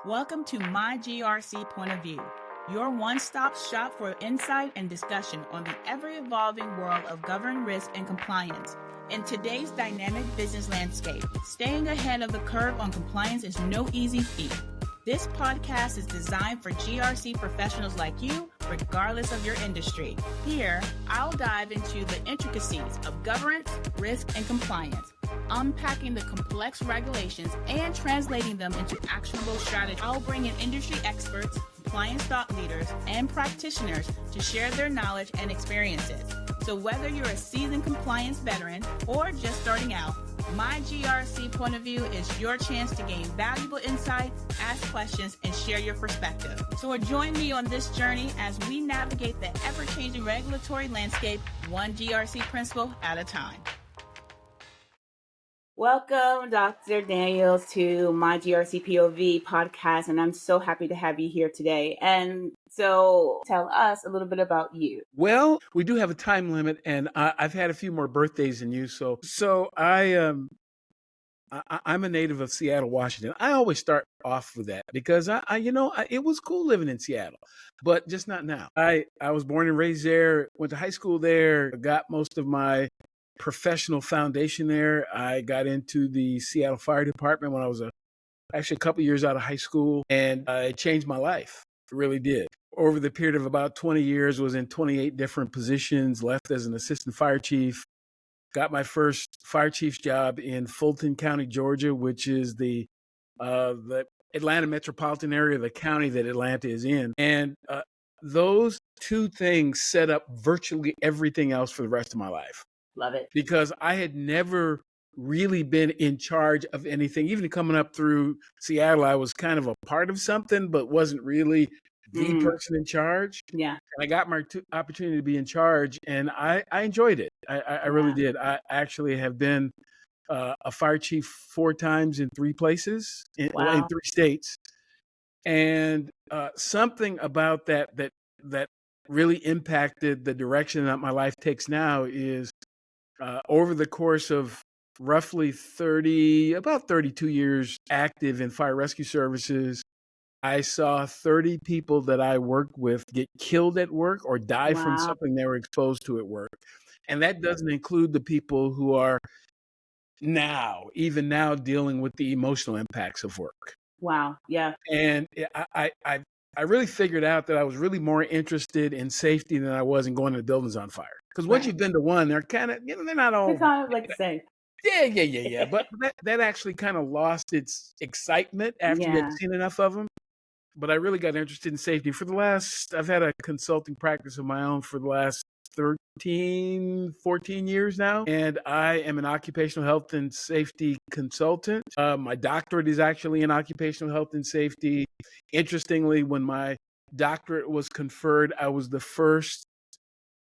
Welcome to My GRC Point of View, your one-stop shop for insight and discussion on the ever-evolving world of governed risk and compliance. In today's dynamic business landscape, staying ahead of the curve on compliance is no easy feat. This podcast is designed for GRC professionals like you, regardless of your industry. Here, I'll dive into the intricacies of governance, risk, and compliance, unpacking the complex regulations and translating them into actionable strategies. I'll bring in industry experts, compliance thought leaders, and practitioners to share their knowledge and experiences. So whether you're a seasoned compliance veteran or just starting out, My GRC Point of View is your chance to gain valuable insight, ask questions, and share your perspective. So join me on this journey as we navigate the ever-changing regulatory landscape, one GRC principle at a time. Welcome, Dr. Daniels, to My GRC POV podcast, and I'm so happy to have you here today. And so tell us a little bit about you. Well, we do have a time limit, and I've had a few more birthdays than you. So I'm a native of Seattle, Washington. I always start off with that because it was cool living in Seattle, but just not now. I was born and raised there, went to high school there, got most of my professional foundation there. I got into the Seattle Fire Department when I was actually a couple years out of high school, and it changed my life. It really did. Over the period of about 20 years, was in 28 different positions, left as an assistant fire chief, got my first fire chief's job in Fulton County, Georgia, which is the Atlanta metropolitan area, the county that Atlanta is in. And those two things set up virtually everything else for the rest of my life. Love it. Because I had never really been in charge of anything. Even coming up through Seattle, I was kind of a part of something, but wasn't really the person in charge. Yeah. And I got my opportunity to be in charge, and I enjoyed it. I really did. I actually have been a fire chief 4 times in 3 places, in 3 states. And something about that really impacted the direction that my life takes now is over the course of roughly about 32 years active in fire rescue services, I saw 30 people that I worked with get killed at work or die from something they were exposed to at work. And that doesn't include the people who are even now dealing with the emotional impacts of work. Wow. Yeah. And I really figured out that I was really more interested in safety than I was in going to the buildings on fire. Because once you've been to one, they're kind of, they're not all. They're kind of like the same. Yeah. But that actually kind of lost its excitement after you had seen enough of them. But I really got interested in safety I've had a consulting practice of my own for the last 13, 14 years now. And I am an occupational health and safety consultant. My doctorate is actually in occupational health and safety. Interestingly, when my doctorate was conferred, I was the first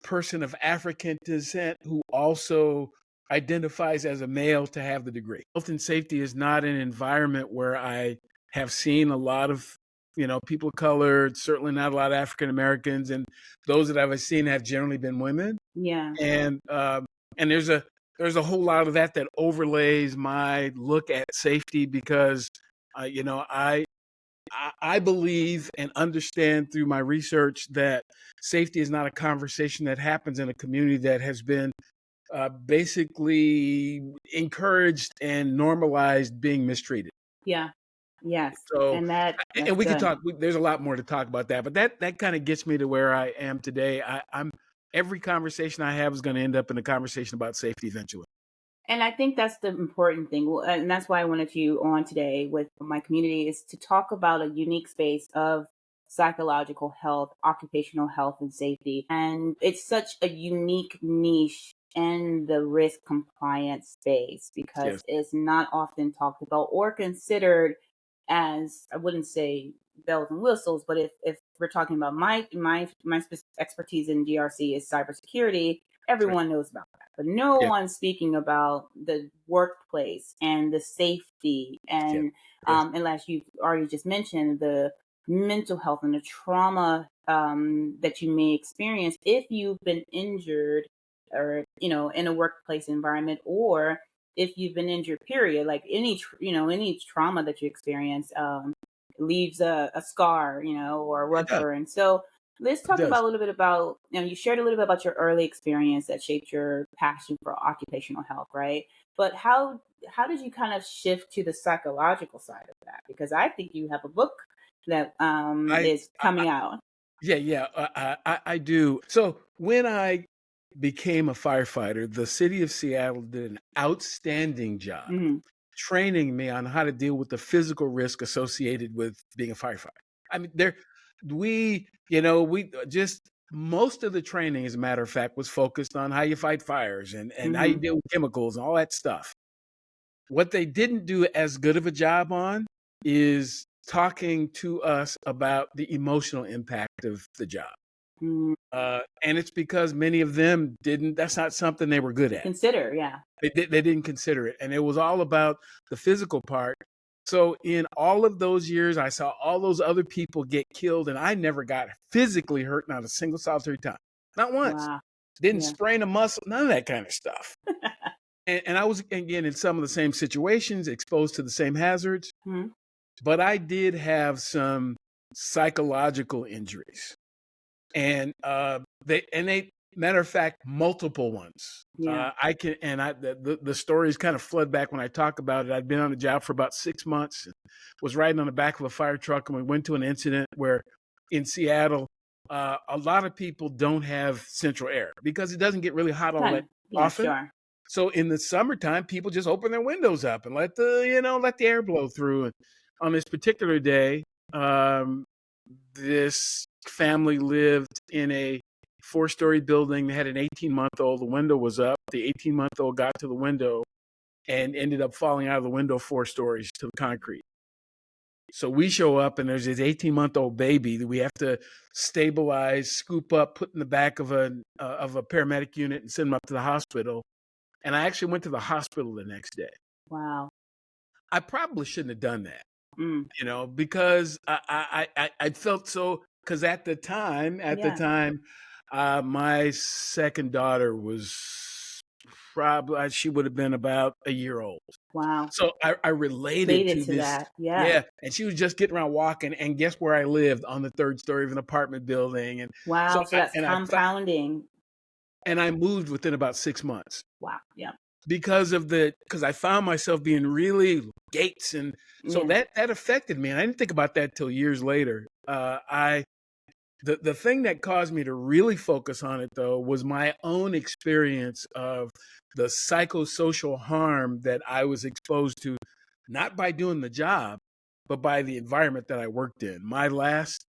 person of African descent who also identifies as a male to have the degree. Health and safety is not an environment where I have seen a lot of people of color, certainly not a lot of African Americans, and those that I've seen have generally been women. Yeah. And there's a whole lot of that overlays my look at safety because I believe and understand through my research that safety is not a conversation that happens in a community that has been basically encouraged and normalized being mistreated. Yeah. Yes. So, and we can talk. There's a lot more to talk about that, but that kind of gets me to where I am today. Every conversation I have is going to end up in a conversation about safety eventually. And I think that's the important thing. And that's why I wanted you on today with my community, is to talk about a unique space of psychological health, occupational health, and safety. And it's such a unique niche in the risk compliance space because it's not often talked about or considered as, I wouldn't say bells and whistles, but if we're talking about my expertise in GRC is cybersecurity, everyone knows about that, but no one's speaking about the workplace and the safety and unless you've already just mentioned the mental health and the trauma that you may experience if you've been injured or in a workplace environment, or if you've been injured, period, like any trauma that you experience, leaves a scar, or It does. rupture. And so let's It talk does. about a little bit about, you shared a little bit about your early experience that shaped your passion for occupational health, right? But how did you kind of shift to the psychological side of that? Because I think you have a book that I, is coming out. yeah, yeah, I do. So when I became a firefighter, the city of Seattle did an outstanding job Hmm. training me on how to deal with the physical risk associated with being a firefighter. I mean, we just most of the training, as a matter of fact, was focused on how you fight fires and how you Hmm. deal with chemicals and all that stuff. What they didn't do as good of a job on is talking to us about the emotional impact of the job. Hmm. And it's because many of them didn't, that's not something they were good at. Consider, yeah. They didn't consider it. And it was all about the physical part. So in all of those years, I saw all those other people get killed, and I never got physically hurt, not a single solitary time. Not once. Wow. Didn't Yeah. sprain a muscle, none of that kind of stuff. And I was, again, in some of the same situations, exposed to the same hazards, Hmm. but I did have some psychological injuries. And they matter of fact, multiple ones. Yeah. I can, and I the stories kind of flood back when I talk about it. I'd been on the job for about 6 months, and was riding on the back of a fire truck, and we went to an incident where in Seattle, a lot of people don't have central air because it doesn't get really hot all that Done. Yeah, often. sure. So in the summertime, people just open their windows up and let the air blow through. And on this particular day, um, this family lived in a 4-story building. They had an 18-month-old. The window was up. The 18-month-old got to the window and ended up falling out of the window 4 stories to the concrete. So we show up, and there's this 18-month-old baby that we have to stabilize, scoop up, put in the back of a paramedic unit, and send them up to the hospital. And I actually went to the hospital the next day. Wow. I probably shouldn't have done that, Mm. because I felt so. Because at the Yeah. time, my second daughter was probably she would have been about a year old. Wow. So I related Related to to this. that. Yeah. Yeah, and she was just getting around walking, and guess where I lived? On the 3rd story of an apartment building, and so Wow. So that's compounding. I moved within about 6 months Wow. Yeah. because I found myself being really gates, and so Yeah. that affected me, and I didn't think about that till years later. I The thing that caused me to really focus on it, though, was my own experience of the psychosocial harm that I was exposed to, not by doing the job, but by the environment that I worked in. My last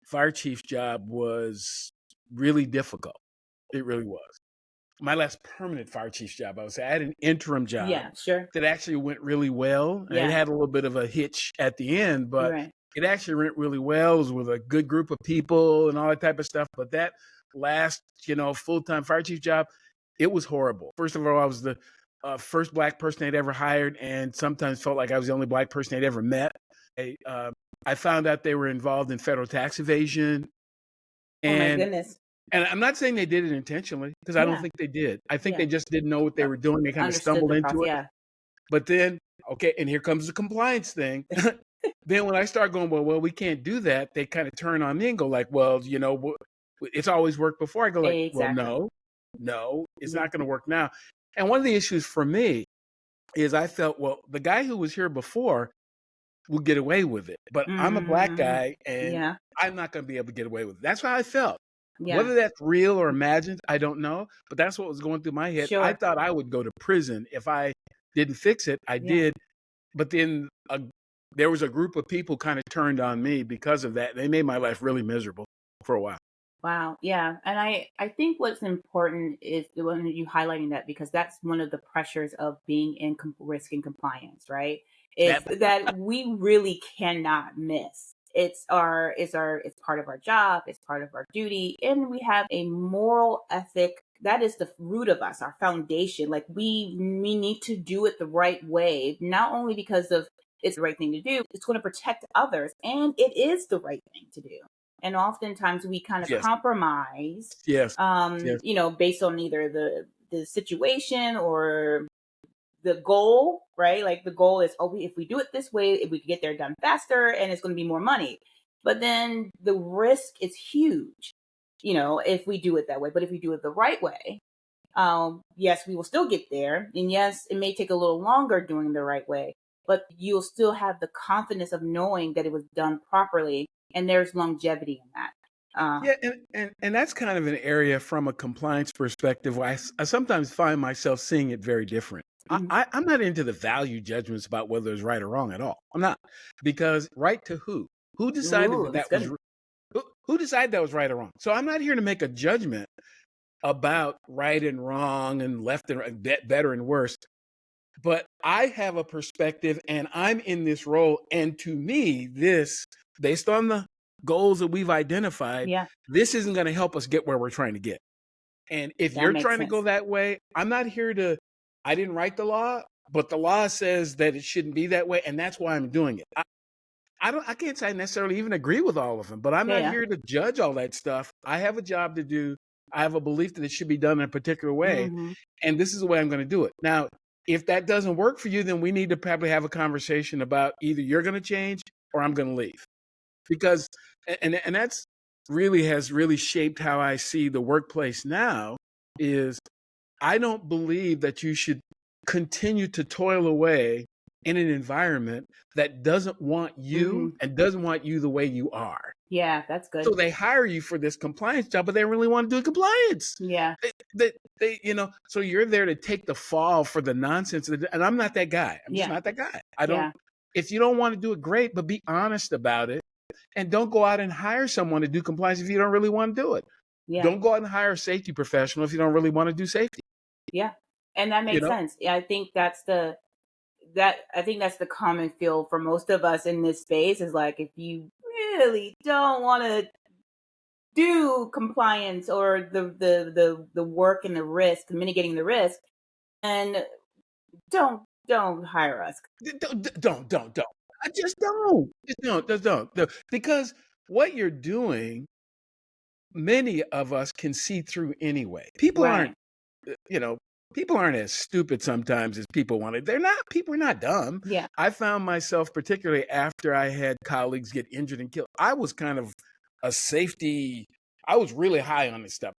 fire chief job was really difficult. It really was. My last permanent fire chief's job, I would say. I had an interim job Yeah. Sure. that actually went really well. It Yeah. had a little bit of a hitch at the end, but Right. it actually went really well. It was with a good group of people and all that type of stuff. But that last, full-time fire chief job, it was horrible. First of all, I was the first Black person they'd ever hired, and sometimes felt like I was the only Black person they'd ever met. I found out they were involved in federal tax evasion, Oh my and goodness. and I'm not saying they did it intentionally, because I don't Yeah. think they did. I think Yeah. they just didn't know what they were doing. They kind of Understood stumbled the into process. it. Yeah. But then, okay, and here comes the compliance thing. Then when I start going, well, we can't do that, they kind of turn on me and go like, well, it's always worked before. I go like, well, Exactly. no, it's Yeah. not going to work now. And one of the issues for me is I felt, well, the guy who was here before will get away with it, but I'm a Black Hmm. guy and Yeah. I'm not going to be able to get away with it. That's how I felt. Yeah. Whether that's real or imagined, I don't know, but that's what was going through my head. I Sure. thought I would go to prison if I didn't fix it. I Yeah. did, but then there was a group of people kind of turned on me because of that. They made my life really miserable for a while. Wow. Yeah. And I think what's important is when you highlighting that, because that's one of the pressures of being in risk and compliance, right? Is That that we really cannot miss. It's part of our job, it's part of our duty, and we have a moral ethic that is the root of us, our foundation. Like we need to do it the right way, not only because of it's the right thing to do, it's going to protect others, and it is the right thing to do. And oftentimes we kind of yes, compromise, yes, yes, based on either the situation or the goal, right? Like the goal is, oh, if we do it this way, if we can get there done faster and it's going to be more money. But then the risk is huge, if we do it that way. But if we do it the right way, yes, we will still get there. And yes, it may take a little longer doing the right way, but you'll still have the confidence of knowing that it was done properly and there's longevity in that. Yeah, and that's kind of an area from a compliance perspective where I sometimes find myself seeing it very different. Mhm. I'm not into the value judgments about whether it's right or wrong at all. I'm not, because right to who? Who decided Ooh, that that's that was good. who decided that was right or wrong? So I'm not here to make a judgment about right and wrong and left and right, better and worse. But I have a perspective and I'm in this role. And to me, this, based on the goals that we've identified, Yeah, this isn't going to help us get where we're trying to get. And if that you're makes trying to sense. go that way, I'm not here to, I didn't write the law, but the law says that it shouldn't be that way. And that's why I'm doing it. I can't say I necessarily even agree with all of them, but I'm Yeah, not yeah. here to judge all that stuff. I have a job to do. I have a belief that it should be done in a particular way. Hmm. And this is the way I'm going to do it. Now, if that doesn't work for you, then we need to probably have a conversation about either you're going to change or I'm going to leave. Because, and that's has really shaped how I see the workplace now, is I don't believe that you should continue to toil away in an environment that doesn't want you Hmm. and doesn't want you the way you are. Yeah, that's So good. they hire you for this compliance job, but they really want to do compliance. Yeah, So you're there to take the fall for the nonsense. And I'm not that guy. I'm just yeah, not that guy. I don't, yeah, if you don't want to do it, great, but be honest about it. And don't go out and hire someone to do compliance if you don't really want to do it. yeah, Don't go out and hire a safety professional if you don't really want to do safety. yeah. And that You makes know? sense. Yeah, I think that's the common feel for most of us in this space is like, if you really don't want to do compliance or the work and the risk, mitigating the risk, and don't hire us. Don't. I just don't. Just don't. Because what you're doing, many of us can see through anyway. Right. You know, people aren't as stupid sometimes as people want to. People are not dumb. Yeah. I found myself, particularly after I had colleagues get injured and killed, I was kind of a safety, I was really high on this stuff.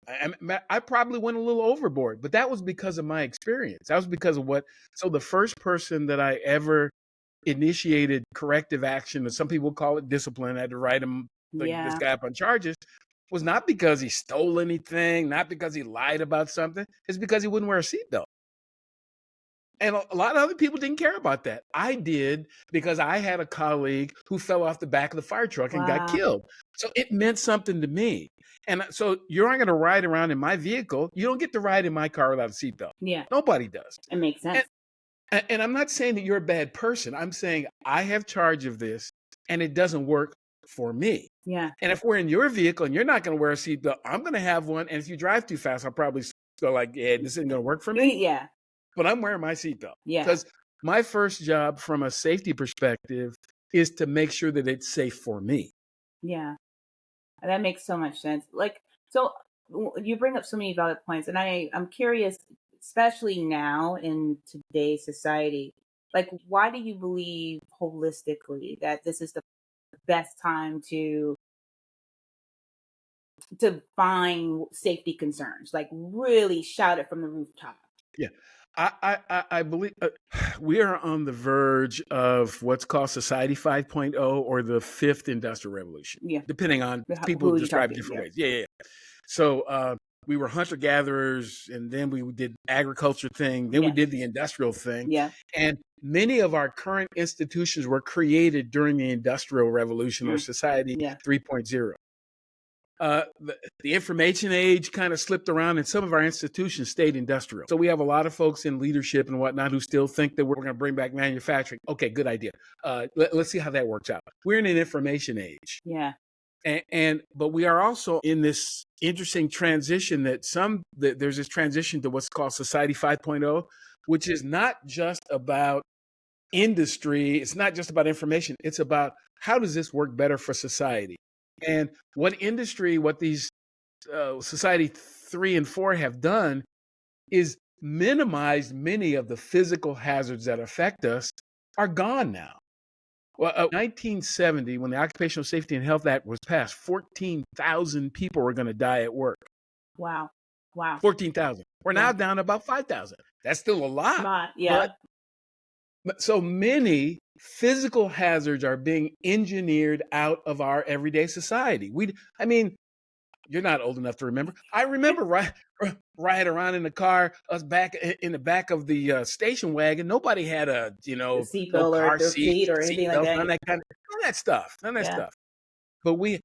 I probably went a little overboard, but that was because of my experience. That was because of so the first person that I ever initiated corrective action, or some people call it discipline, I had to write him, like, this Yeah. guy up on charges, was not because he stole anything, not because he lied about something. It's because he wouldn't wear a seatbelt. And a lot of other people didn't care about that. I did, because I had a colleague who fell off the back of the fire truck and got Wow. killed. So it meant something to me. And so you're not going to ride around in my vehicle. You don't get to ride in my car without a seatbelt. Yeah. Nobody does. It makes sense. And I'm not saying that you're a bad person. I'm saying I have charge of this and it doesn't work for me. Yeah. And if we're in your vehicle and you're not going to wear a seatbelt, I'm going to have one. And if you drive too fast, I'll probably go like, yeah, this isn't going to work for me. Yeah. But I'm wearing my seatbelt. Yeah. Because my first job from a safety perspective is to make sure that it's safe for me. Yeah. That makes so much sense. Like, so you bring up so many valid points, and I'm curious, especially now in today's society, like, why do you believe holistically that this is the best time to find safety concerns? Like, really shout it from the rooftop. Yeah. I believe we are on the verge of what's called Society 5.0 or the fifth industrial revolution, Yeah. depending on people Who you describe talk it to? different Yeah. ways. Yeah. So we were hunter gatherers, and then we did agriculture thing, then we Yeah. did the industrial thing. Yeah. And many of our current institutions were created during the industrial revolution or Society Yeah. 3.0. The information age kind of slipped around, and some of our institutions stayed industrial. So we have a lot of folks in leadership and whatnot who still think that we're going to bring back manufacturing. Okay, good idea. Let's see how that works out. We're in an information age. Yeah. But we are also in this interesting transition that there's this transition to what's called Society 5.0, which is not just about industry. It's not just about information. It's about how does this work better for society? And what these Society 3 and 4 have done is minimized many of the physical hazards that affect us are gone now. Well, 1970, when the Occupational Safety and Health Act was passed, 14,000 people were going to die at work. Wow. Wow. 14,000. We're now down to about 5,000. That's still a lot. Yeah. But so many physical hazards are being engineered out of our everyday society. I mean, you're not old enough to remember. I remember riding around in the car, us back in the back of the station wagon. Nobody had a, no seatbelt car or their seat feet or anything like that. None of that stuff. But we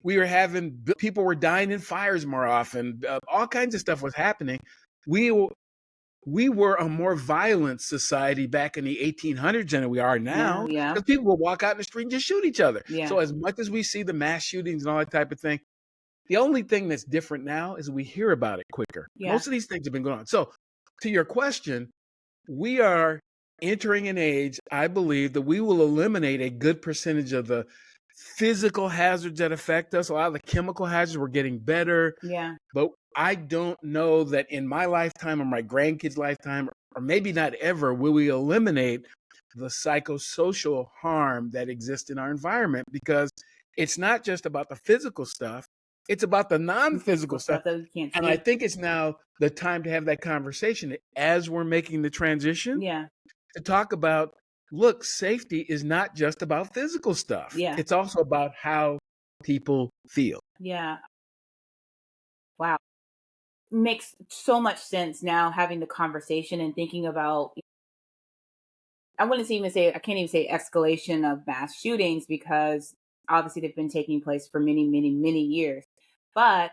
were having, people were dying in fires more often. All kinds of stuff was happening. We were a more violent society back in the 1800s than we are now. Yeah. Because people will walk out in the street and just shoot each other. Yeah. So as much as we see the mass shootings and all that type of thing, the only thing that's different now is we hear about it quicker. Yeah. Most of these things have been going on. So to your question, we are entering an age, I believe, that we will eliminate a good percentage of the physical hazards that affect us. A lot of the chemical hazards, we're getting better. Yeah. But I don't know that in my lifetime or my grandkids' lifetime, or maybe not ever, will we eliminate the psychosocial harm that exists in our environment, because it's not just about the physical stuff. It's about the non-physical stuff. That we can't see. And I think it's now the time to have that conversation as we're making the transition. Yeah. To talk about, look, safety is not just about physical stuff. Yeah. It's also about how people feel. Yeah. Wow. Makes so much sense now, having the conversation and thinking about, I can't even say escalation of mass shootings, because obviously they've been taking place for many, many, many years. But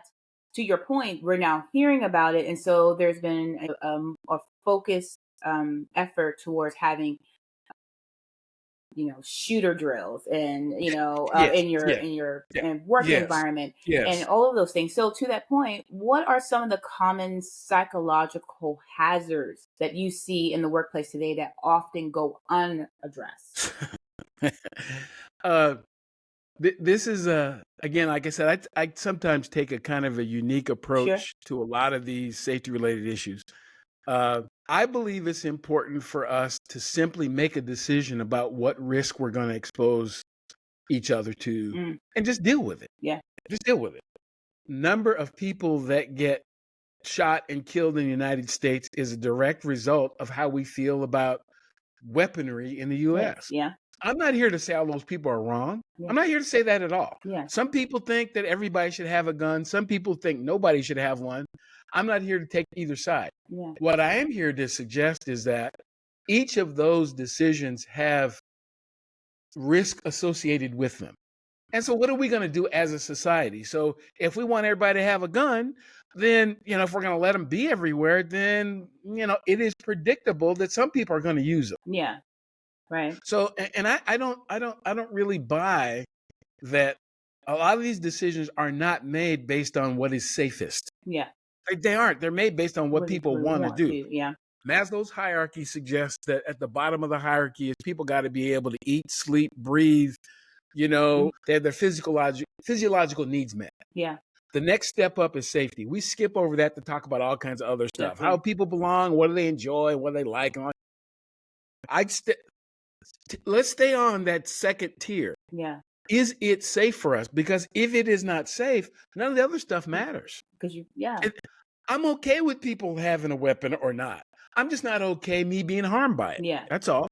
to your point, we're now hearing about it. And so there's been a focused effort towards having, shooter drills and, in your work environment and all of those things. So to that point, what are some of the common psychological hazards that you see in the workplace today that often go unaddressed? This is again, like I said, I sometimes take a kind of a unique approach to a lot of these safety related issues. I believe it's important for us to simply make a decision about what risk we're going to expose each other to and just deal with it. Yeah. Just deal with it. Number of people that get shot and killed in the United States is a direct result of how we feel about weaponry in the U.S. Yeah. I'm not here to say all those people are wrong. Yeah. I'm not here to say that at all. Yeah. Some people think that everybody should have a gun. Some people think nobody should have one. I'm not here to take either side. Yeah. What I am here to suggest is that each of those decisions have risk associated with them. And so what are we going to do as a society? So if we want everybody to have a gun, then, if we're going to let them be everywhere, then, it is predictable that some people are going to use them. Yeah. Right. So, and I don't really buy that a lot of these decisions are not made based on what is safest. Yeah. They aren't. They're made based on what people want to do. Yeah. Maslow's hierarchy suggests that at the bottom of the hierarchy is people got to be able to eat, sleep, breathe, they have their physiological needs met. Yeah. The next step up is safety. We skip over that to talk about all kinds of other stuff. Definitely. How people belong, what do they enjoy, what do they like. And all. Let's stay on that second tier. Yeah. Is it safe for us? Because if it is not safe, none of the other stuff matters. Because I'm okay with people having a weapon or not. I'm just not okay me being harmed by it. Yeah. That's all.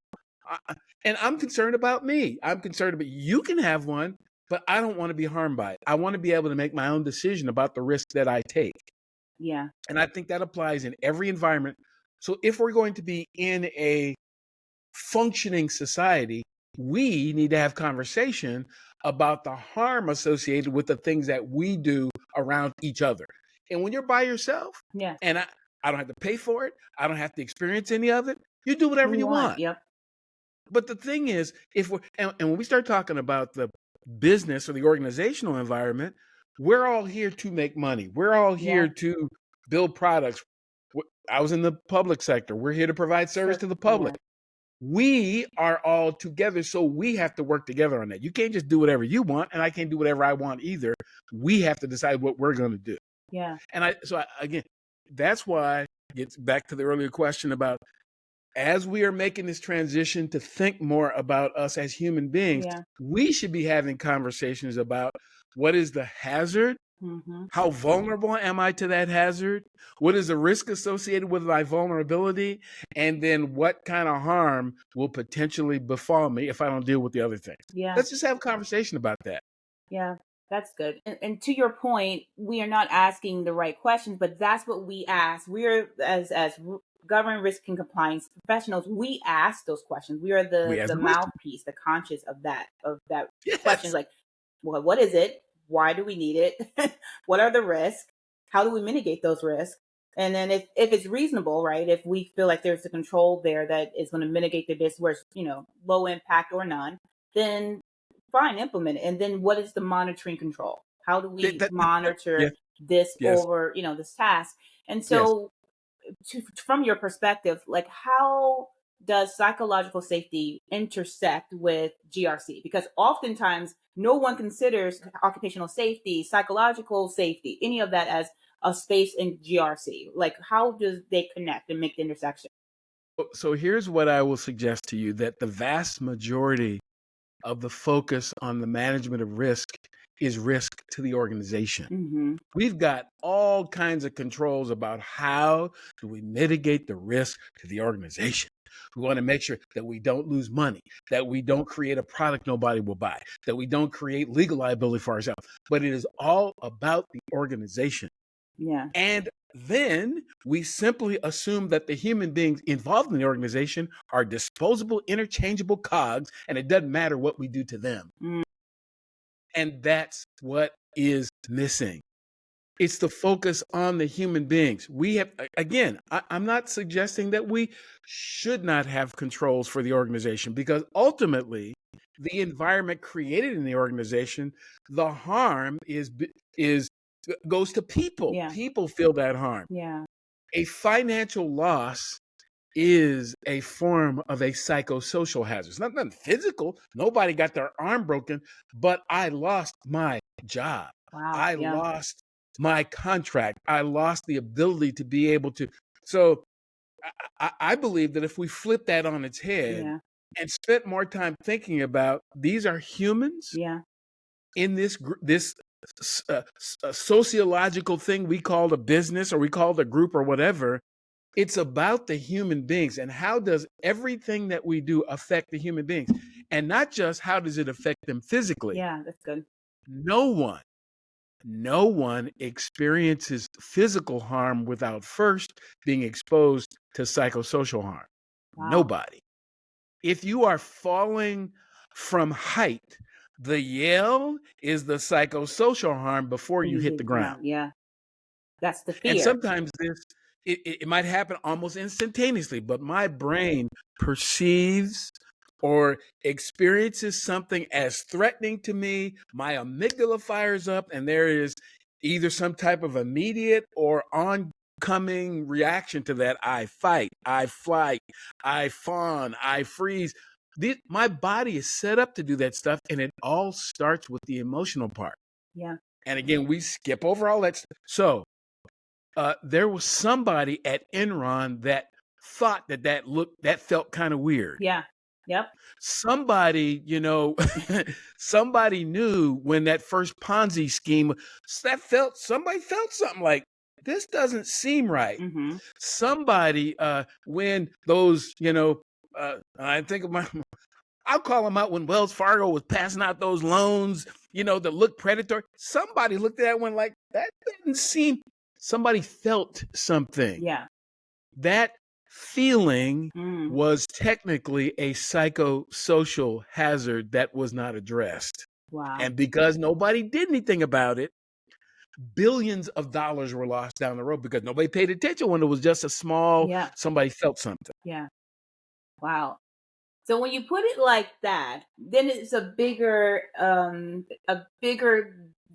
And I'm concerned about me. I'm concerned about you can have one, but I don't want to be harmed by it. I want to be able to make my own decision about the risk that I take. Yeah. And I think that applies in every environment. So if we're going to be in a functioning society, we need to have conversation about the harm associated with the things that we do around each other. And when you're by yourself, and I don't have to pay for it, I don't have to experience any of it, you do whatever you want. Yep. But the thing is, and when we start talking about the business or the organizational environment, we're all here to make money. We're all here to build products. I was in the public sector. We're here to provide service to the public. We are all together, so we have to work together on that. You can't just do whatever you want, and I can't do whatever I want either. We have to decide what we're going to do. Yeah. And again, that's why gets back to the earlier question about, as we are making this transition to think more about us as human beings, Yeah. we should be having conversations about what is the hazard? Mm-hmm. How vulnerable am I to that hazard? What is the risk associated with my vulnerability? And then what kind of harm will potentially befall me if I don't deal with the other things? Yeah. Let's just have a conversation about that. Yeah. That's good. And to your point, we are not asking the right questions, but that's what we ask. We're as government risk and compliance professionals, we ask those questions. We are We the ask the the question. mouthpiece, the conscious of that questions Yes. like, well, what is it? Why do we need it? What are the risks? How do we mitigate those risks? And then if it's reasonable, right? If we feel like there's a control there that is going to mitigate the risk where it's, low impact or none, then fine, implement it. And then what is the monitoring control? How do we Yes, monitor this yes, over, this task? And yes. so from your perspective, like how does psychological safety intersect with GRC? Because oftentimes no one considers occupational safety, psychological safety, any of that as a space in GRC. Like how does they connect and make the intersection? So here's what I will suggest to you, that the vast majority of the focus on the management of risk is risk to the organization. Mm-hmm. We've got all kinds of controls about how do we mitigate the risk to the organization. We want to make sure that we don't lose money, that we don't create a product nobody will buy, that we don't create legal liability for ourselves. But it is all about the organization. Yeah. And then we simply assume that the human beings involved in the organization are disposable, interchangeable cogs, and it doesn't matter what we do to them. Mm. And that's what is missing. It's the focus on the human beings. We have, again, I'm not suggesting that we should not have controls for the organization, because ultimately, the environment created in the organization, the harm is goes to people. Yeah. People feel that harm. Yeah. A financial loss is a form of a psychosocial hazard. It's not nothing physical. Nobody got their arm broken, but I lost my job. Wow. I Yeah. lost my contract. I lost the ability to be able to. So I believe that if we flip that on its head Yeah. and spent more time thinking about, these are humans Yeah. in this sociological thing we call a business, or we call it a group, or whatever. It's about the human beings, and how does everything that we do affect the human beings, and not just how does it affect them physically. Yeah. That's good. No one experiences physical harm without first being exposed to psychosocial harm. Wow. Nobody. If you are falling from height, the yell is the psychosocial harm before you hit the ground. Yeah. That's the And fear. sometimes it might happen almost instantaneously, but my brain perceives or experiences something as threatening to me. My amygdala fires up, and there is either some type of immediate or oncoming reaction to that. I fight, I flight, I fawn, I freeze. My body is set up to do that stuff, and it all starts with the emotional part. Yeah. And again, we skip over all that stuff. So there was somebody at Enron that thought that felt kind of weird. Yeah. Yep. Somebody, somebody knew when that first Ponzi scheme, somebody felt something like, this doesn't seem right. Mm-hmm. Somebody, when those, I think of I'll call them out when Wells Fargo was passing out those loans, that look predatory. Somebody looked at that one like, that didn't seem. Somebody felt something. Yeah. That feeling Mm. was technically a psychosocial hazard that was not addressed. Wow. And because nobody did anything about it, billions of dollars were lost down the road because nobody paid attention when it was just a small, somebody felt something. Yeah. Wow. So when you put it like that, then it's a bigger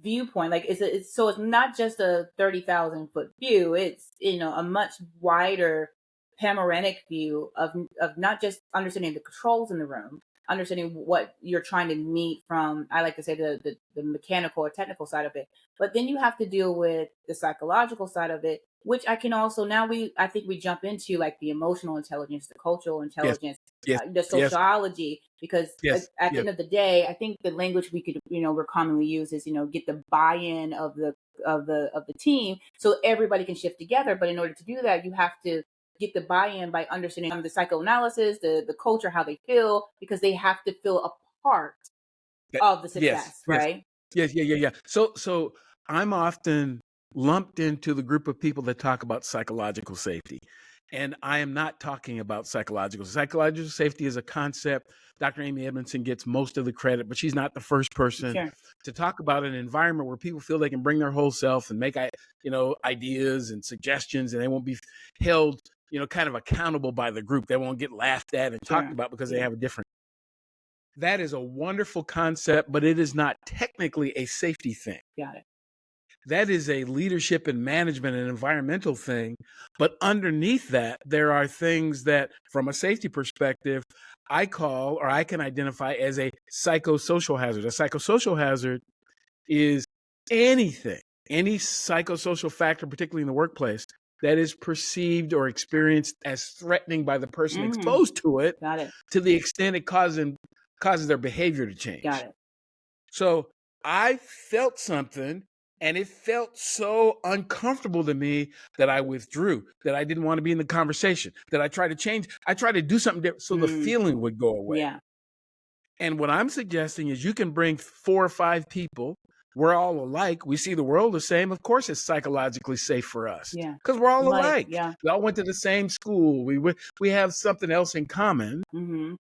viewpoint. Like it's not just a 30,000-foot view. It's a much wider panoramic view of not just understanding the controls in the room, understanding what you're trying to meet from, I like to say, the mechanical or technical side of it. But then you have to deal with the psychological side of it, which I can also, now I think we jump into like the emotional intelligence, the cultural Yes, intelligence, yes, the yes, sociology, because yes, at the yes. end of the day, I think the language we could, we're commonly use is, get the buy-in of the team so everybody can shift together. But in order to do that, you have to get the buy-in by understanding the psychoanalysis, the culture, how they feel, because they have to feel a part That, of the yes, success, yes, right? yes, yeah, yeah, yeah. So I'm often lumped into the group of people that talk about psychological safety. And I am not talking about psychological. Psychological safety is a concept. Dr. Amy Edmondson gets most of the credit, but she's not the first person Sure. to talk about an environment where people feel they can bring their whole self and make ideas and suggestions, and they won't be held kind of accountable by the group. They won't get laughed at and talked Sure. about because they Yeah. have a different. That is a wonderful concept, but it is not technically a safety thing. Got it. That is a leadership and management and environmental thing. But underneath that, there are things that, from a safety perspective, I call or I can identify as a psychosocial hazard. A psychosocial hazard is anything, any psychosocial factor, particularly in the workplace, that is perceived or experienced as threatening by the person Mm, exposed to it, got it. to the extent it causes their behavior to change. Got it. So I felt something, and it felt so uncomfortable to me that I withdrew, that I didn't want to be in the conversation, that I tried to change. I tried to do something different so the feeling would go away. Yeah. And what I'm suggesting is you can bring 4 or 5 people. We're all alike. We see the world the same. Of course, it's psychologically safe for us Yeah. because we're all alike. Yeah. We all went to the same school. We have something else in common. Mm-hmm.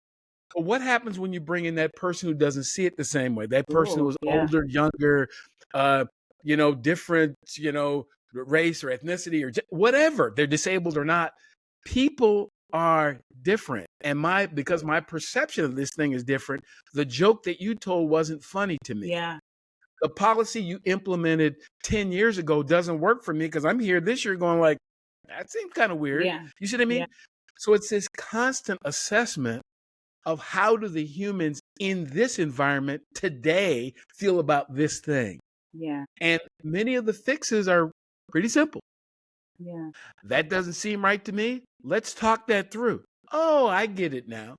But what happens when you bring in that person who doesn't see it the same way? That person who Ooh, is yeah. older, younger, different, race or ethnicity or whatever, they're disabled or not. People are different. And because my perception of this thing is different, the joke that you told wasn't funny to me. Yeah. The policy you implemented 10 years ago doesn't work for me because I'm here this year going like, that seems kind of weird. Yeah. You see what I mean? Yeah. So it's this constant assessment of how do the humans in this environment today feel about this thing. Yeah. And many of the fixes are pretty simple. Yeah. That doesn't seem right to me. Let's talk that through. Oh, I get it now.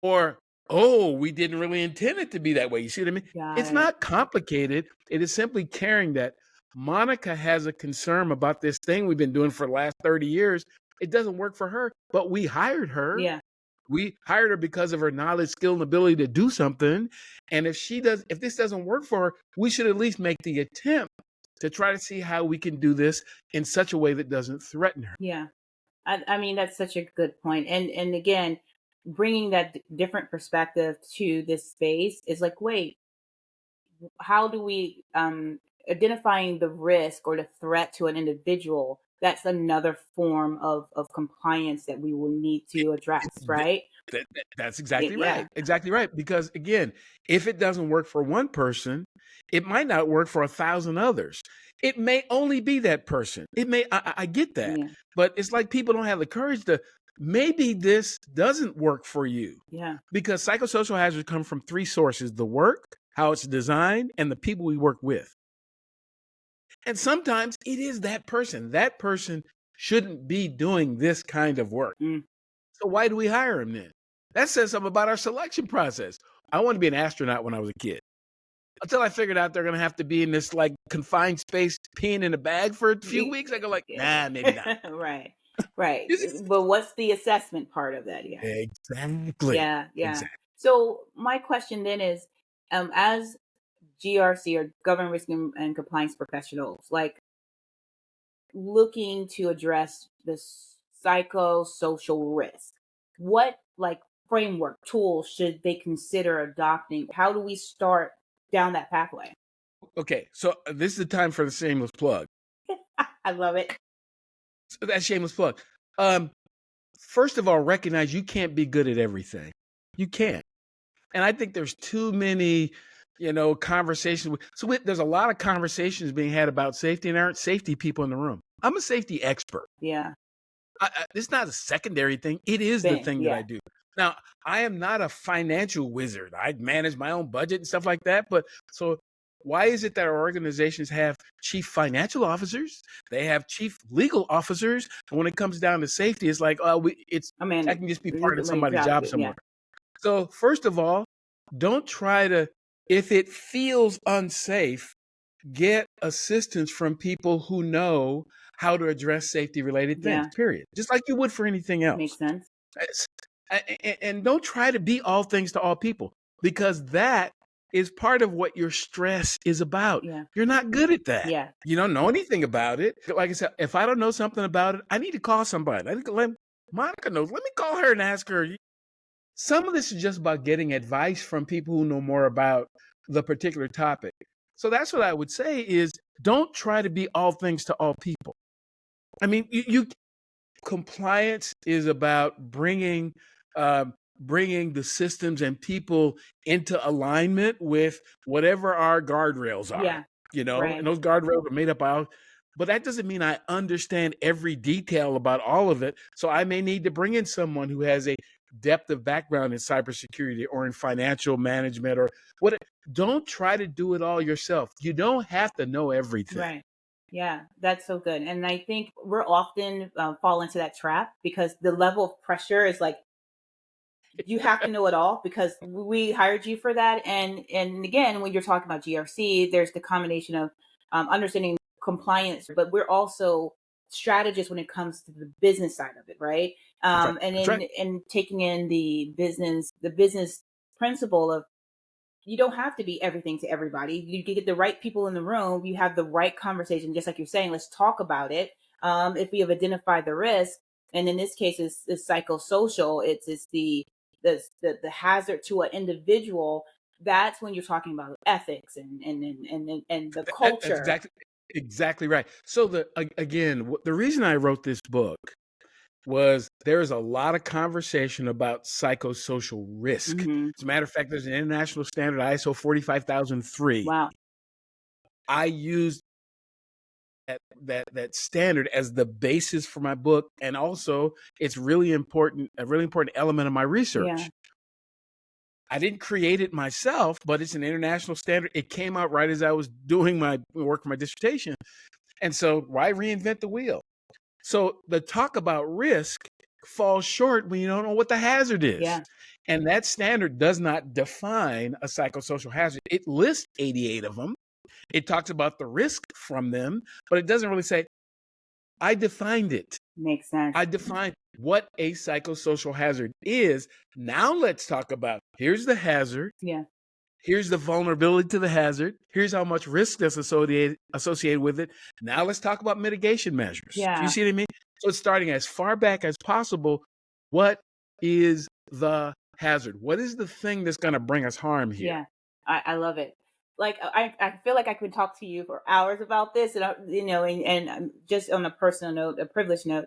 Or, oh, we didn't really intend it to be that way. You see what I mean? Got It's it. not complicated. It is simply caring that Monica has a concern about this thing we've been doing for the last 30 years. It doesn't work for her, but we hired her. Yeah. We hired her because of her knowledge, skill, and ability to do something. And if this doesn't work for her, we should at least make the attempt to try to see how we can do this in such a way that doesn't threaten her. Yeah. I mean, that's such a good point. And again, bringing that different perspective to this space is like, wait, how do we identifying the risk or the threat to an individual? That's another form of compliance that we will need to address, right? That's exactly Yeah. right. Exactly right. Because again, if it doesn't work for one person, it might not work for 1,000 others. It may only be that person. I get that. Yeah. But it's like people don't have the courage to, maybe this doesn't work for you. Yeah. Because psychosocial hazards come from 3 sources: the work, how it's designed, and the people we work with. And sometimes it is that person. That person shouldn't be doing this kind of work. So why do we hire him then? That says something about our selection process. I wanted to be an astronaut when I was a kid. Until I figured out they're going to have to be in this like confined space peeing in a bag for a few weeks. I go like, nah, maybe not. Right. Right. But what's the assessment part of that? Yeah. Exactly. Yeah. Yeah. Exactly. So my question then is, as GRC or government risk and compliance professionals, like looking to address this psychosocial risk, what like framework tools should they consider adopting? How do we start down that pathway? Okay, so this is the time for the shameless plug. I love it. So that shameless plug. First of all, recognize you can't be good at everything. You can't. And I think there's too many, conversations. There's a lot of conversations being had about safety, and there aren't safety people in the room. I'm a safety expert. Yeah. It's not a secondary thing. It is the thing that I do. Now, I am not a financial wizard. I manage my own budget and stuff like that. But so why is it that our organizations have chief financial officers? They have chief legal officers. And when it comes down to safety, it's like, oh, I mean, that can just be part of my somebody's job, job yeah, somewhere. So first of all, don't try to, if it feels unsafe, get assistance from people who know how to address safety related things, yeah, period. Just like you would for anything else. makes sense. It's- and don't try to be all things to all people, because that is part of what your stress is about. Yeah, You're not good at that. yeah, You don't know anything about it. Like I said, if I don't know something about it, I need to call somebody. I need to let Monica knows. Let me call her and ask her. Some of this is just about getting advice from people who know more about the particular topic. So that's what I would say is don't try to be all things to all people. I mean, you compliance is about bringing the systems and people into alignment with whatever our guardrails are, yeah, right, and those guardrails are made up out. But that doesn't mean I understand every detail about all of it. So I may need to bring in someone who has a depth of background in cybersecurity or in financial management or what. Don't try to do it all yourself. You don't have to know everything. right. Yeah, that's so good. And I think we're often fall into that trap because the level of pressure is like, you have to know it all because we hired you for that. And again, when you're talking about GRC, there's the combination of understanding compliance, but we're also strategists when it comes to the business side of it, right? That's right. And That's right. in taking in the business principle of you don't have to be everything to everybody. You get the right people in the room. You have the right conversation, just like you're saying. Let's talk about it. If we have identified the risk, and in this case, it's psychosocial. It's the hazard to an individual. That's when you're talking about ethics and the That's culture. exactly right. So again, the reason I wrote this book was there's a lot of conversation about psychosocial risk. Hmm. As a matter of fact, there's an international standard, ISO 45003. Wow. I used that standard as the basis for my book, and also it's a really important element of my Yeah. research. I didn't create it myself, but it's an international standard. It came out right as I was doing my work for my dissertation. And so why reinvent the wheel? So the talk about risk falls short when you don't know what the hazard is. Yeah. And that standard does not define a psychosocial hazard. It lists 88 of them. It talks about the risk from them, but it doesn't really say, I defined it. Makes sense. I defined what a psychosocial hazard is. Now let's talk about here's the hazard. Yeah. Here's the vulnerability to the hazard. Here's how much risk that's associated with it. Now let's talk about mitigation measures. Do Yeah. you see what I mean? So it's starting as far back as possible. What is the hazard? What is the thing that's going to bring us harm here? Yeah, I love it. Like I feel like I could talk to you for hours about this, and just on a personal note, a privileged note,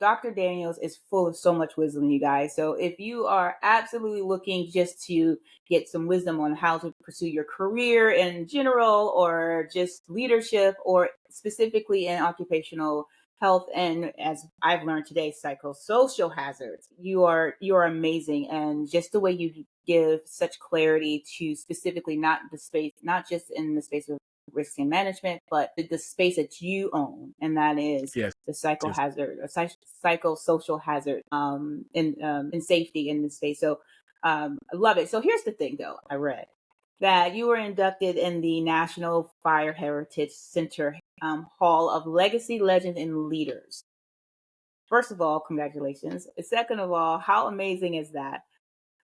Dr. Daniels is full of so much wisdom, you guys. So if you are absolutely looking just to get some wisdom on how to pursue your career in general, or just leadership, or specifically in occupational health, and as I've learned today, psychosocial hazards, you're amazing. And just the way you give such clarity to specifically not just in the space of risk and management, but the space that you own, and that is Yes. the Yes. psychosocial hazard in safety in this space. So I love it. So here's the thing, though. I read that you were inducted in the National Fire Heritage Center Hall of Legacy Legends and Leaders. First of all, congratulations. Second of all, how amazing is that?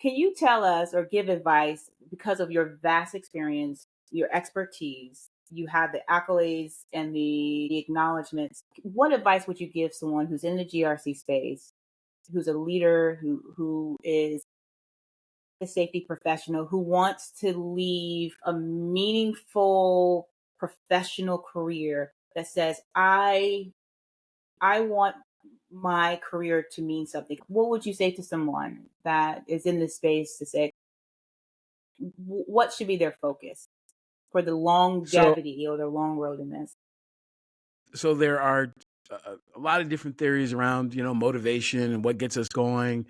Can you tell us or give advice because of your vast experience, your expertise? You have the accolades and the acknowledgments. What advice would you give someone who's in the GRC space, who's a leader, who is a safety professional, who wants to leave a meaningful professional career that says, I want my career to mean something? What would you say to someone that is in this space to say, what should be their focus for the So, longevity or the long road in this? so there are a lot of different theories around, motivation and what gets us going.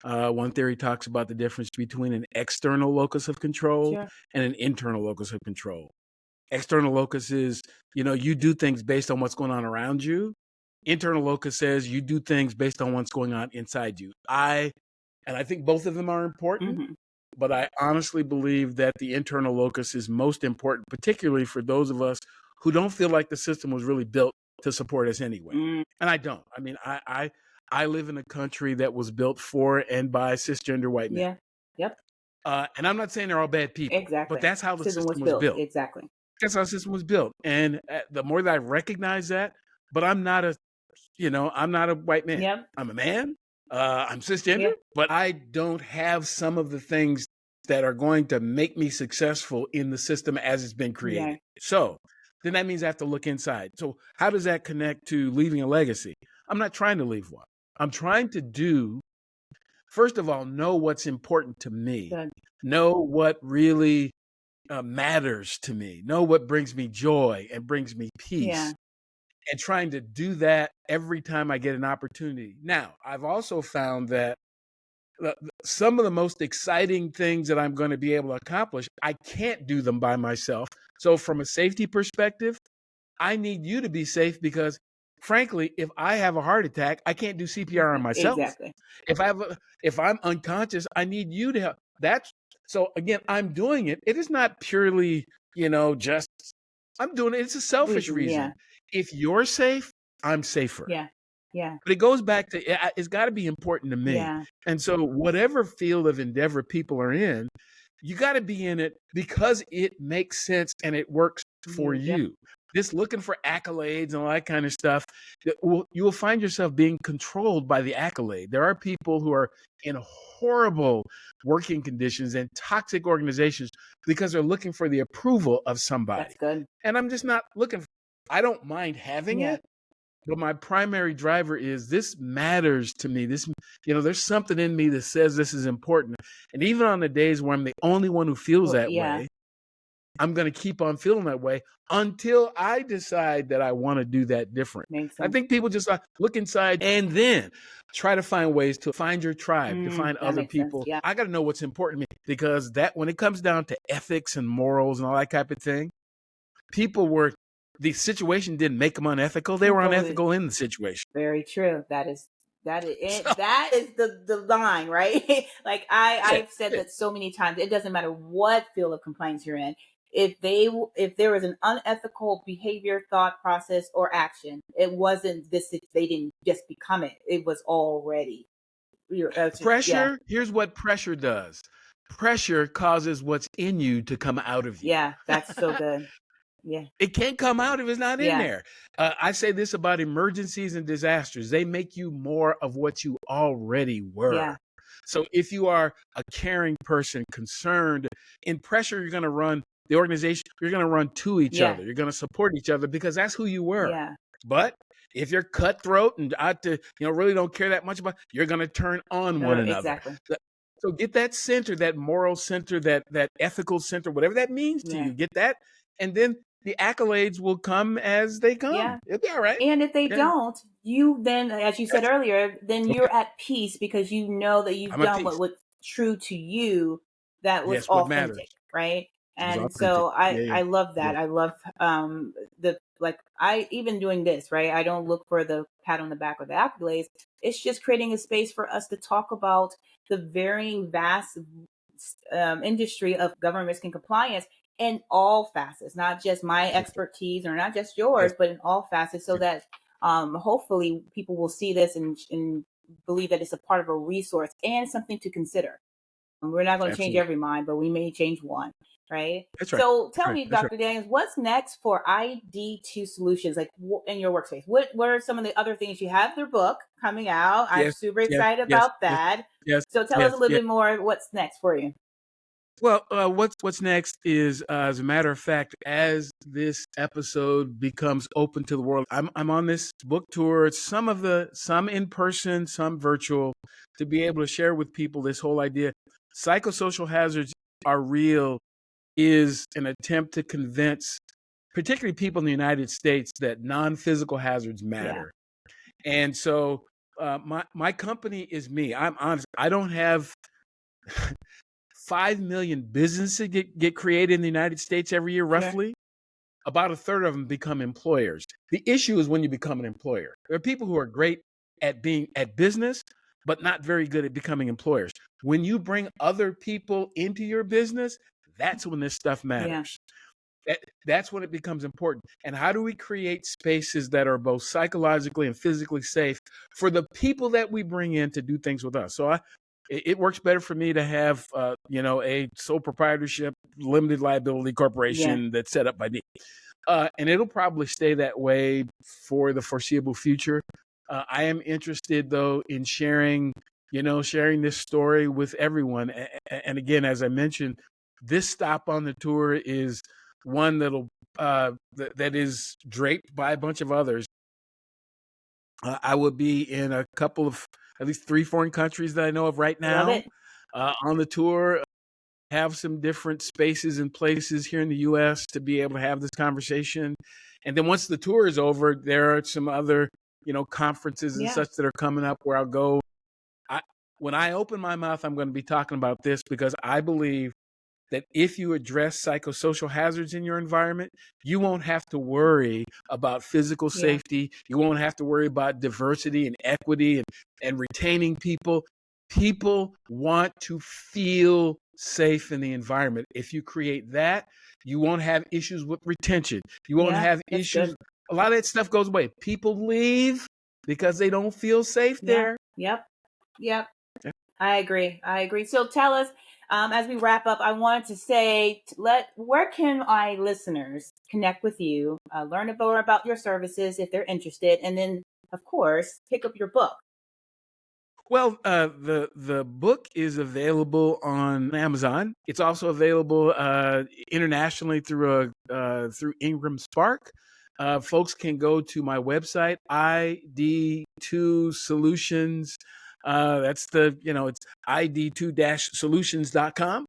One theory talks about the difference between an external locus of control Sure. and an internal locus of control. External locus is, you do things based on what's going on around you. Internal locus says you do things based on what's going on inside you. And I think both of them are important, but I honestly believe that the internal locus is most important, particularly for those of us who don't feel like the system was really built to support us anyway. And I don't. I mean, I live in a country that was built for and by cisgender white men. Yeah. Yep. And I'm not saying they're all bad people, Exactly. but that's how the system was built. Exactly. That's how the system was built. And the more that I recognize that, but I'm not a white man. Yep. I'm a man. I'm cisgender, Yep. but I don't have some of the things that are going to make me successful in the system as it's been created. Yeah. So then that means I have to look inside. So how does that connect to leaving a legacy? I'm not trying to leave one. I'm trying to do, first of all, know what's important to me. Good. Know what really matters to me. Know what brings me joy and brings me peace. Yeah. And trying to do that every time I get an opportunity. Now, I've also found that some of the most exciting things that I'm going to be able to accomplish, I can't do them by myself. So from a safety perspective, I need you to be safe because, frankly, if I have a heart attack, I can't do CPR on myself. Exactly. If I'm unconscious, I need you to help. So again, I'm doing it. It is not purely, just I'm doing it. It's a selfish reason. Yeah. If you're safe, I'm safer. Yeah. Yeah. But it goes back to, it's got to be important to me. Yeah. And so whatever field of endeavor people are in, you got to be in it because it makes sense and it works for you. This looking for accolades and all that kind of stuff, you will find yourself being controlled by the accolade. There are people who are in horrible working conditions and toxic organizations because they're looking for the approval of somebody. That's good. And I'm just not looking. I don't mind having it, but my primary driver is this matters to me. This, there's something in me that says this is important. And even on the days where I'm the only one who feels that way, I'm going to keep on feeling that way until I decide that I want to do that different. Makes sense. I think people just look inside and then try to find ways to find your tribe, to find other people. Yeah. I got to know what's important to me because that when it comes down to ethics and morals and all that type of thing, the situation didn't make them unethical. They were unethical in the situation. Very true. That is it. That is the line, right? Like I've said that so many times. It doesn't matter what field of compliance you're in. If there was an unethical behavior, thought process, or action, it wasn't this. They didn't just become it. It was already pressure. Here's what pressure does. Pressure causes what's in you to come out of you. Yeah, that's so good. Yeah. It can't come out if it's not in there. I say this about emergencies and disasters. They make you more of what you already were. Yeah. So if you are a caring person, concerned, in pressure, you're going to run the organization, you're going to run to each other. You're going to support each other because that's who you were. Yeah. But if you're cutthroat and out to, really don't care that much about, you're going to turn on one another. Exactly. So get that center, that moral center, that ethical center, whatever that means to you, get that. And then the accolades will come as they come. Yeah. It'll be all right. And if they don't, you then, as you said earlier, then you're at peace because you know that you've done what was true to you, that was authentic, right? And so I love that. I love I even doing this, right? I don't look for the pat on the back or the accolades. It's just creating a space for us to talk about the varying vast industry of government risk and compliance in all facets, not just my expertise or not just yours, but in all facets, so that hopefully people will see this and believe that it's a part of a resource and something to consider. We're not going to change every mind, but we may change one, right? That's right. So tell me, Dr. Daniels, what's next for ID2 Solutions, like in your workspace? What are some of the other things? You have their book coming out. I'm super excited about that. So tell us a little bit more. What's next for you? Well, what's next is, as a matter of fact, as this episode becomes open to the world, I'm on this book tour. Some in person, some virtual, to be able to share with people this whole idea. Psychosocial hazards are real is an attempt to convince, particularly people in the United States, that non-physical hazards matter. And so My company is me. I'm honest. I don't have 5 million businesses get created in the United States every year, Sure. roughly. About a third of them become employers. The issue is when you become an employer. There are people who are great at being at business, but not very good at becoming employers. When you bring other people into your business, that's when this stuff matters. That's when it becomes important. And how do we create spaces that are both psychologically and physically safe for the people that we bring in to do things with us? So it works better for me to have, a sole proprietorship, limited liability corporation that's set up by me. And it'll probably stay that way for the foreseeable future. I am interested, though, in sharing this story with everyone. And again, as I mentioned, this stop on the tour is one that is draped by a bunch of others. I will be in a couple of, at least 3 foreign countries that I know of right now. Love it. On the tour. Have some different spaces and places here in the U.S. to be able to have this conversation. And then once the tour is over, there are some other, conferences and such that are coming up where I'll go. When I open my mouth, I'm going to be talking about this because I believe that if you address psychosocial hazards in your environment, you won't have to worry about physical safety. You won't have to worry about diversity and equity and retaining people. People want to feel safe in the environment. If you create that, you won't have issues with retention. You won't have issues. Good. A lot of that stuff goes away. People leave because they don't feel safe there. Yep. I agree. So tell us, as we wrap up, I wanted to say, where can my listeners connect with you, learn more about your services if they're interested, and then, of course, pick up your book? Well, the book is available on Amazon. It's also available internationally through Ingram Spark. Folks can go to my website, ID2 Solutions. That's it's ID2-solutions.com.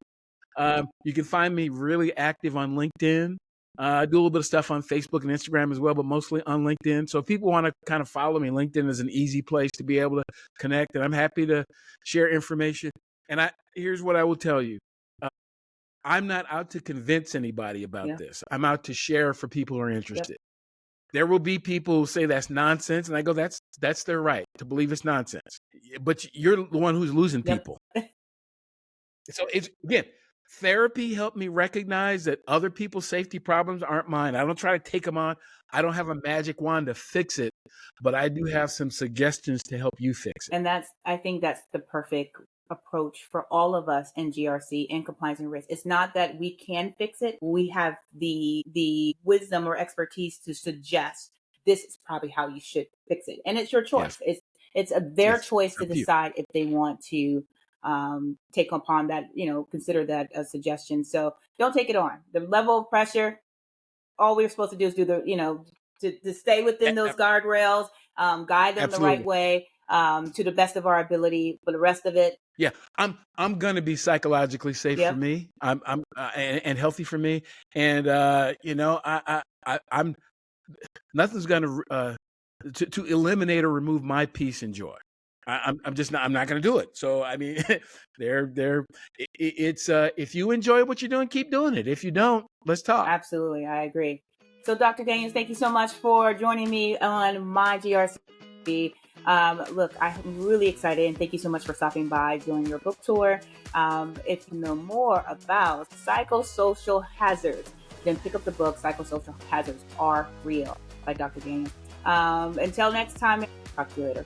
You can find me really active on LinkedIn. I do a little bit of stuff on Facebook and Instagram as well, but mostly on LinkedIn. So if people want to kind of follow me, LinkedIn is an easy place to be able to connect, and I'm happy to share information. And here's what I will tell you. I'm not out to convince anybody about this. I'm out to share for people who are interested. There will be people who say that's nonsense, and I go, that's their right to believe it's nonsense. But you're the one who's losing people. So it's, again, therapy helped me recognize that other people's safety problems aren't mine. I don't try to take them on. I don't have a magic wand to fix it, but I do have some suggestions to help you fix it. And I think that's the perfect approach for all of us in GRC and compliance and risk. It's not that we can fix it. We have the wisdom or expertise to suggest this is probably how you should fix it. And it's your choice. It's their choice to decide if they want to take upon that, consider that a suggestion. So don't take it on. The level of pressure, all we're supposed to do is do to stay within those guardrails, guide them the right way, to the best of our ability. For the rest of it, I'm gonna be psychologically safe for me. I'm and healthy for me, and I'm nothing's gonna to eliminate or remove my peace and joy. I'm not going to do it. So, I mean, it's if you enjoy what you're doing, keep doing it. If you don't, let's talk. Absolutely. I agree. So Dr. Daniels, thank you so much for joining me on My GRC. Look, I'm really excited, and thank you so much for stopping by during your book tour. If you know more about psychosocial hazards, then pick up the book, Psychosocial Hazards Are Real by Dr. Daniels. Until next time, talk to you later.